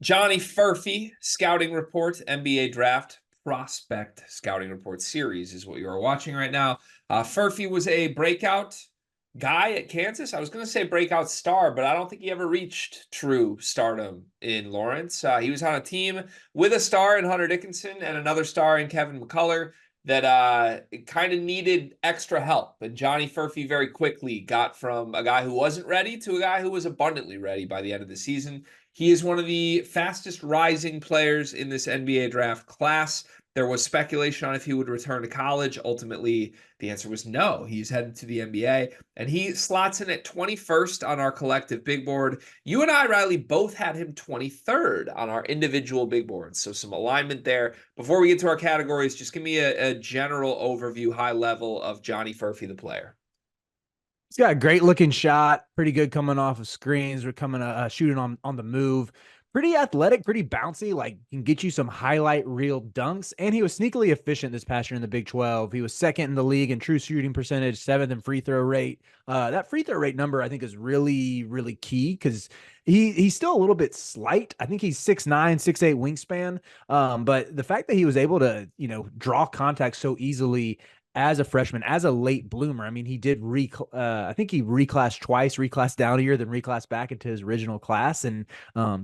Johnny Furphy scouting report, NBA draft prospect scouting report series is what you are watching right now. Furphy was a breakout guy at Kansas. I was going to say breakout star, but I don't think he ever reached true stardom in Lawrence. He was on a team with a star in Hunter Dickinson and another star in Kevin McCullough that kind of needed extra help. And Johnny Furphy very quickly got from a guy who wasn't ready to a guy who was abundantly ready by the end of the season. He is one of the fastest rising players in this NBA draft class. There was speculation on if he would return to college. Ultimately, the answer was no. He's headed to the NBA, and he slots in at 21st on our collective big board. You and I, Riley, both had him 23rd on our individual big boards. So some alignment there. Before we get to our categories, just give me a general overview, high level of Johnny Furphy, the player. He's got a great looking shot, pretty good coming off of screens. We're coming shooting on the move. Pretty athletic, pretty bouncy, like can get you some highlight reel dunks. And he was sneakily efficient this past year in the Big 12. He was second in the league in true shooting percentage, seventh in free throw rate. That free throw rate number I think is really, really key because he's still a little bit slight. I think he's 6'9", 6'8" wingspan. But the fact that he was able to, draw contact so easily as a freshman, as a late bloomer. I mean, he did I think he reclassed twice, reclassed down a year, then reclassed back into his original class, and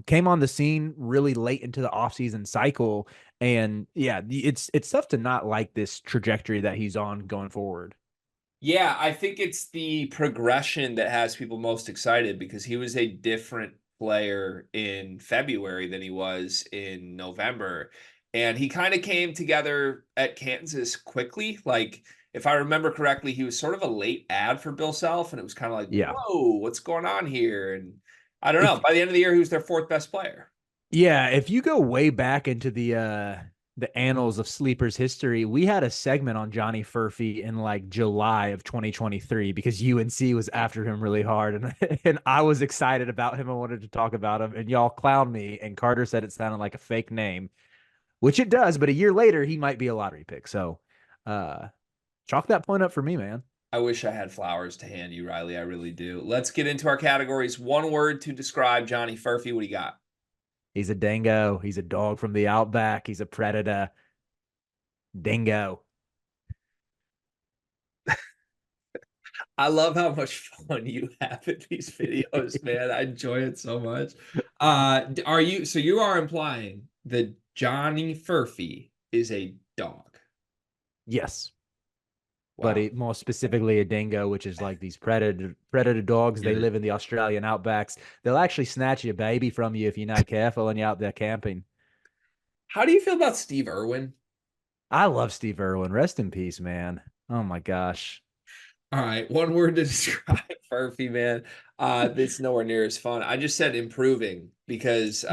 came on the scene really late into the offseason cycle. And yeah, it's tough to not like this trajectory that he's on going forward. Yeah, I think it's the progression that has people most excited because he was a different player in February than he was in November. And he kind of came together at Kansas quickly. Like, if I remember correctly, he was sort of a late ad for Bill Self, and it was kind of like, Yeah. whoa, what's going on here? And I don't know. If By the end of the year, he was their fourth best player. Yeah, if you go way back into the annals of sleepers history, we had a segment on Johnny Furphy in like July of 2023 because UNC was after him really hard, and and I was excited about him. I wanted to talk about him, and y'all clowned me. And Carter said it sounded like a fake name, which it does. But a year later, he might be a lottery pick. So, uh, chalk that point up for me, man. I wish I had flowers to hand you, Riley. I really do. Let's get into our categories. One word to describe Johnny Furphy. What do you got? He's a dingo. He's a dog from the outback. He's a predator. Dingo. I love how much fun you have at these videos, man. I enjoy it so much. Are you so you are implying that Johnny Furphy is a dog? Yes. But Wow. more specifically a dingo, which is like these predator dogs. They Get it. live in the Australian outbacks. They'll actually snatch your baby from you if you're not careful and you're out there camping. How do you feel about Steve Irwin? I love Steve Irwin. Rest in peace, man. Oh my gosh. All right, one word to describe Furphy, man. It's nowhere near as fun. I just said improving because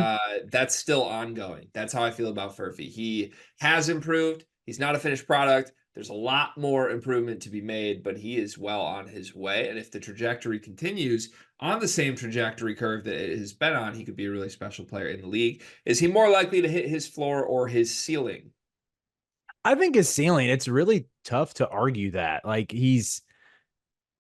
that's still ongoing. That's how I feel about Furphy. He has improved. He's not a finished product. There's a lot more improvement to be made, but he is well on his way. And if the trajectory continues on the same trajectory curve that it has been on, he could be a really special player in the league. Is he more likely to hit his floor or his ceiling? I think his ceiling, it's really tough to argue that. Like he's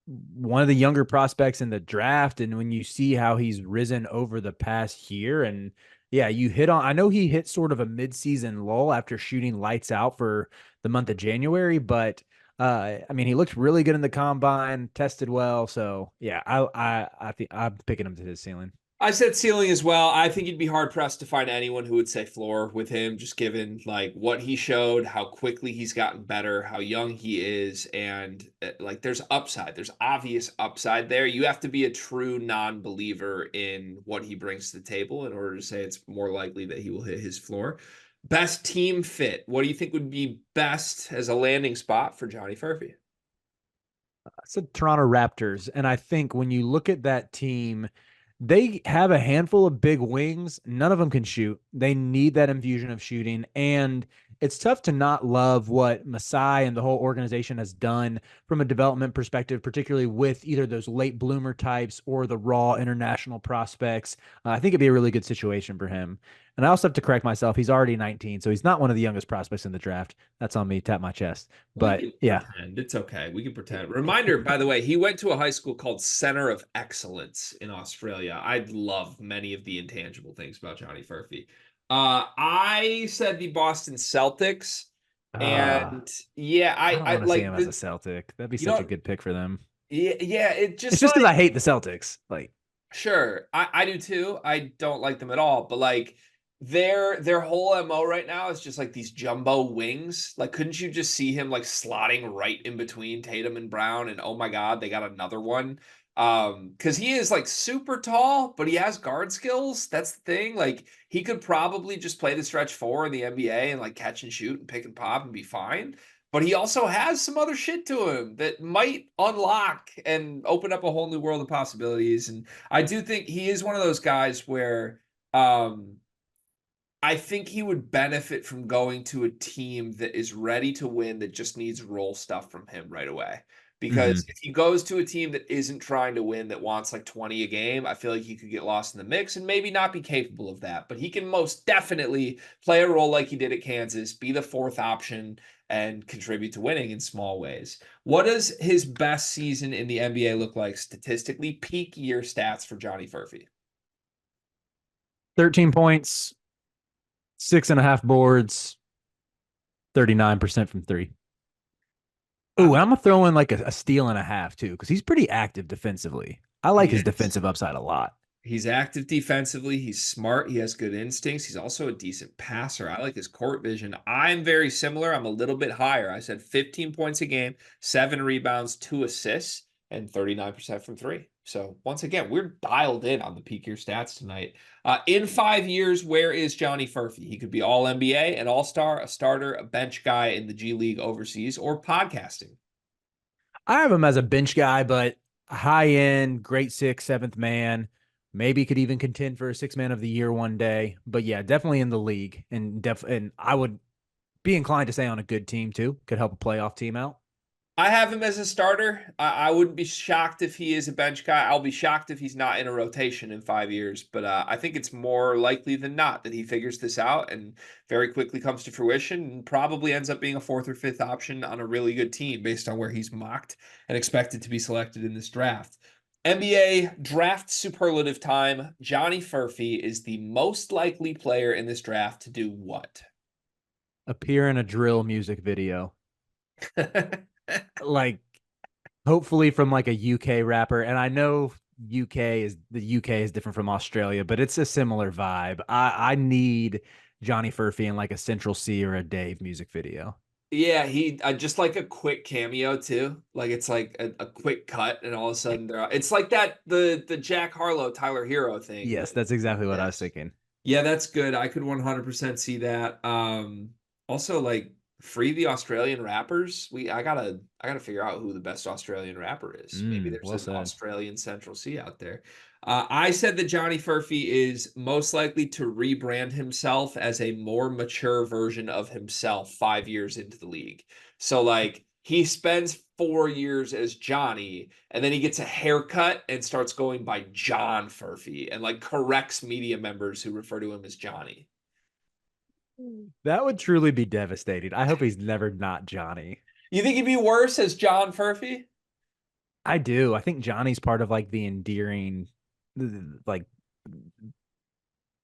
one of the younger prospects in the draft. And when you see how he's risen over the past year, and yeah, you hit on, I know he hit sort of a midseason lull after shooting lights out for the month of January, but I mean, he looked really good in the combine, tested well. So yeah, I think I'm picking him to his ceiling. I said ceiling as well. I think you'd be hard pressed to find anyone who would say floor with him, just given like what he showed, how quickly he's gotten better, how young he is, and like there's upside. There's obvious upside there. You have to be a true non-believer in what he brings to the table in order to say it's more likely that he will hit his floor. Best team fit. What do you think would be best as a landing spot for Johnny Furphy? I said Toronto Raptors. And I think when you look at that team, they have a handful of big wings. None of them can shoot. They need that infusion of shooting. And it's tough to not love what Masai and the whole organization has done from a development perspective, particularly with either those late bloomer types or the raw international prospects. I think it'd be a really good situation for him. And I also have to correct myself. He's already 19, so he's not one of the youngest prospects in the draft. That's on me. Tap my chest. We But can yeah. pretend. It's okay. We can pretend. Reminder, by the way, he went to a high school called Center of Excellence in Australia. I love many of the intangible things about Johnny Furphy. I said the Boston Celtics, Uh, and yeah, I I, don't I want to see like him as a the, Celtic. That'd be you such a know, good pick for them. yeah, it It's just just because I like hate the Celtics. Like, sure, I do too. I don't like them at all, but like their whole MO right now is just like these jumbo wings. Like, couldn't you just see him like slotting right in between Tatum and Brown? And oh my God, they got another one. Because he is like super tall, but he has guard skills. That's the thing. Like, he could probably just play the stretch four in the NBA and like catch and shoot and pick and pop and be fine. But he also has some other shit to him that might unlock and open up a whole new world of possibilities. And I do think he is one of those guys where um I think he would benefit from going to a team that is ready to win that just needs role stuff from him right away. Because mhm. if he goes to a team that isn't trying to win, that wants like 20 a game, I feel like he could get lost in the mix and maybe not be capable of that. But he can most definitely play a role like he did at Kansas, be the fourth option, and contribute to winning in small ways. What does his best season in the NBA look like statistically? Peak year stats for Johnny Furphy. 13 points, 6.5 boards, 39% from three. Oh, and I'm gonna throw in like a steal and a half too, because he's pretty active defensively. I like He his is. defensive upside a lot. He's active defensively. He's smart. He has good instincts. He's also a decent passer. I like his court vision. I'm very similar. I'm a little bit higher. I said 15 points a game, 7 rebounds, 2 assists, and 39% from three. So once again, we're dialed in on the peak year stats tonight. In 5 years, where is Johnny Furphy? He could be all NBA, an all-star, a starter, a bench guy in the G League overseas, or podcasting. I have him as a bench guy, but high end, great sixth, seventh man. Maybe could even contend for a six man of the year one day. But yeah, definitely in the league, and I would be inclined to say on a good team too. Could help a playoff team out. I have him as a starter. I wouldn't be shocked if he is a bench guy. I'll be shocked if he's not in a rotation in 5 years. But I think it's more likely than not that he figures this out and very quickly comes to fruition and probably ends up being a fourth or fifth option on a really good team based on where he's mocked and expected to be selected in this draft. NBA draft superlative time. Johnny Furphy is the most likely player in this draft to do what? Appear in a drill music video. Like hopefully from like a UK rapper. And I know the UK is different from Australia, but it's a similar vibe. I need Johnny Furphy in like a Central C or a Dave music video. Yeah, he just like a quick cameo too. Like it's like a quick cut, and all of a sudden they're it's like that the Jack Harlow Tyler Hero thing. Yes, that's exactly what I was Yes. thinking. Yeah, that's good. I could 100% see that. Also like free the Australian rappers. I gotta figure out who the best Australian rapper is. Maybe there's Well an said. Australian Central C out there. I said that Johnny Furphy is most likely to rebrand himself as a more mature version of himself 5 years into the league. So like he spends 4 years as Johnny, and then he gets a haircut and starts going by John Furphy and like corrects media members who refer to him as Johnny. That would truly be devastating. I hope he's never not Johnny. You think he'd be worse as John Furphy? I do. I think Johnny's part of like the endearing, like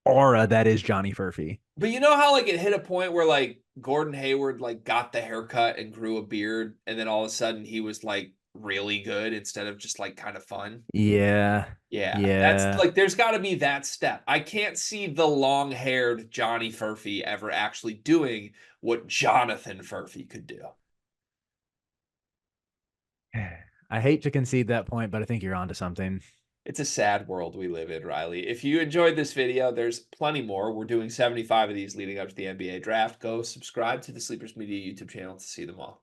aura that is Johnny Furphy. But you know how like it hit a point where like Gordon Hayward like got the haircut and grew a beard, and then all of a sudden he was like really good instead of just like kind of fun. Yeah. Yeah, that's Yeah. like there's got to be that step. I can't see the long-haired Johnny Furphy ever actually doing what Jonathan Furphy could do. I hate to concede that point, but I think you're onto something. It's a sad world we live in, Riley. If you enjoyed this video, there's plenty more. We're doing 75 of these leading up to the NBA draft. Go subscribe to the Sleepers Media YouTube channel to see them all.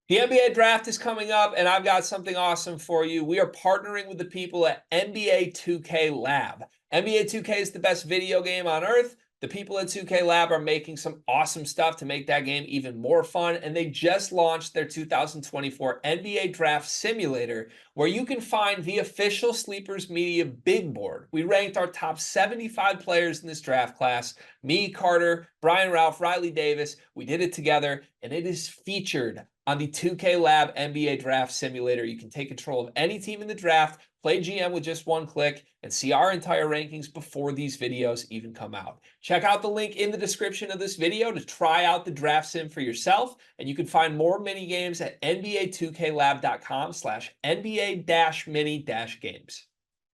The NBA draft is coming up, and I've got something awesome for you. We are partnering with the people at NBA 2K Lab. NBA 2K is the best video game on earth, The people at 2K Lab are making some awesome stuff to make that game even more fun, and they just launched their 2024 NBA Draft Simulator, where you can find the official Sleepers Media big board. We ranked our top 75 players in this draft class. Me, Carter, Brian Ralph, Riley Davis. We did it together, and it is featured on the 2K Lab NBA Draft Simulator. You can take control of any team in the draft, play GM with just one click, and see our entire rankings before these videos even come out. Check out the link in the description of this video to try out the draft sim for yourself, and you can find more mini games at nba2klab.com/nba-mini-games.